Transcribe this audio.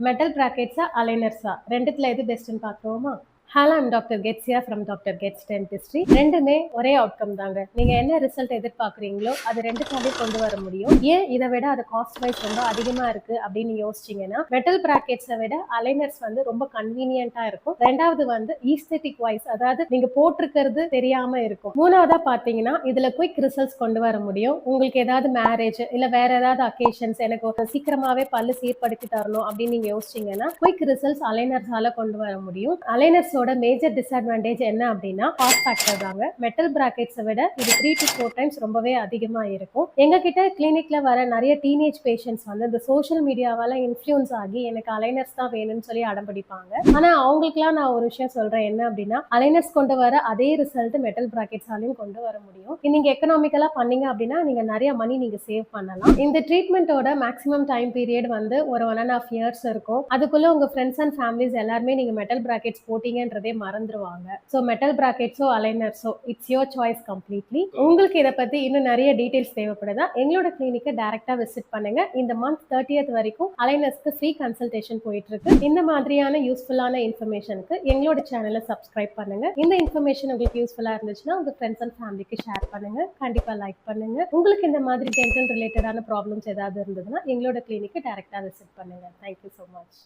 Metal பிராக்கெட்ஸா அலைனர்ஸா ரெண்டுத்துல எது பெஸ்ட்னு பார்க்கலாமா? Hello, I'm doctor Keziah from doctor Kez dentistry. ரெண்டுமே ஒரே அவுட்கம் தாங்க. நீங்க என்ன ரிசல்ட் எதிர்பார்க்குறீங்களோ அது ரெண்டுத்தாலே கொண்டு வர முடியும். ஏன் இதை விட அது காஸ்ட் வைஸ் ரொம்ப அதிகமா இருக்கு அப்படின்னு யோசிச்சீங்கன்னா, மெட்டல் பிராக்கெட்ஸை விட அலைனர்ஸ் வந்து ரொம்ப கன்வீனியன்ட்டா இருக்கும். ரெண்டாவது வந்து ஈஸ்தெட்டிக் வைஸ், அதாவது நீங்க போட்டிருக்கிறது தெரியாம இருக்கும். மூணாவதா பாத்தீங்கன்னா, இதுல குயிக் ரிசல்ட்ஸ் கொண்டு வர முடியும். உங்களுக்கு ஏதாவது மேரேஜ் இல்ல வேற ஏதாவது அக்கேஷன்ஸ், எனக்கு ஒரு சீக்கிரமாவே பல்லு சீர்படுத்தி தரணும் அப்படின்னு நீங்க யோசிச்சீங்கன்னா, குயிக் ரிசல்ட்ஸ் அலைனர்ஸால கொண்டு வர முடியும். அலைனர்ஸ் மேஜர் டிஸ்அட்வான்டேஜ் என்ன அப்படின்னா காஸ்ட் ஃபேக்டர் தாங்க. மெட்டல் பிராக்கெட்ஸை விட இது 3 to 4 டைம்ஸ் ரொம்பவே அதிகமா இருக்கும். எங்க கிட்ட கிளினிக்ல வர நிறைய டீனேஜ் பேஷண்ட்ஸ் வந்து இந்த சோஷியல் மீடியாவால இன்ஃப்ளூயன்ஸ் ஆகி எனக்கு அலைனர்ஸ் தான் வேணும்னு சொல்லி அடம்பிடிப்பாங்க. ஆனா அவங்களுக்குலாம் நான் ஒரு விஷயம் சொல்றேன், என்ன அப்படின்னா அலைனர்ஸ் கொண்டு வர அதே ரிசல்ட் மெட்டல் பிராக்கெட்ஸாலையும் கொண்டு வர முடியும். நீங்க எக்கனாமிக்கலா பண்ணீங்க அப்படின்னா நீங்க நிறைய மணி நீங்க சேவ் பண்ணலாம். இந்த ட்ரீட்மெண்ட்டோட மேக்ஸிமம் டைம் பீரியட் வந்து ஒரு 1.5 years இருக்கும். அதுக்குள்ள உங்க ஃப்ரெண்ட்ஸ் அண்ட் ஃபேமிலிஸ் எல்லாருமே நீங்க மெட்டல் பிராக்கெட்ஸ் போட்டீங்க மறந்துருவாங்க. சோ மெட்டல் பிராக்கெட்ஸோ அலைனர்ஸோ இட்ஸ் யுவர் சாய்ஸ் கம்ப்ளீட்லி. உங்களுக்கு இதை பத்தி இன்னும் நிறைய டீடைல்ஸ் தேவைப்படுதா, எங்களோட கிளினிக்கை டைரக்டா விசிட் பண்ணுங்க. இந்த மந்த் 30th வரைக்கும் அலைனர்ஸ்க்கு ஃப்ரீ கன்சல்டேஷன் போயிட்டு இருக்கு. இந்த மாதிரியான யூஸ்ஃபுல்லான இன்ஃபர்மேஷனுக்கு எங்களோட சேனலை சப்ஸ்கிரைப் பண்ணுங்க. இந்த இன்ஃபர்மேஷன் உங்களுக்கு யூஸ்ஃபுல்லா இருந்துச்சுன்னா உங்க ஃப்ரெண்ட்ஸ் அண்ட் ஃபேமிலிக்கு ஷேர் பண்ணுங்க. கண்டிப்பா லைக் பண்ணுங்க. உங்களுக்கு இந்த மாதிரி டென்டல் ரிலேட்டடான ப்ராப்ளம்ஸ் ஏதாவது இருந்ததுன்னா எங்களோட கிளினிக்கை டைரக்டா விசிட் பண்ணுங்க. Thank you so much.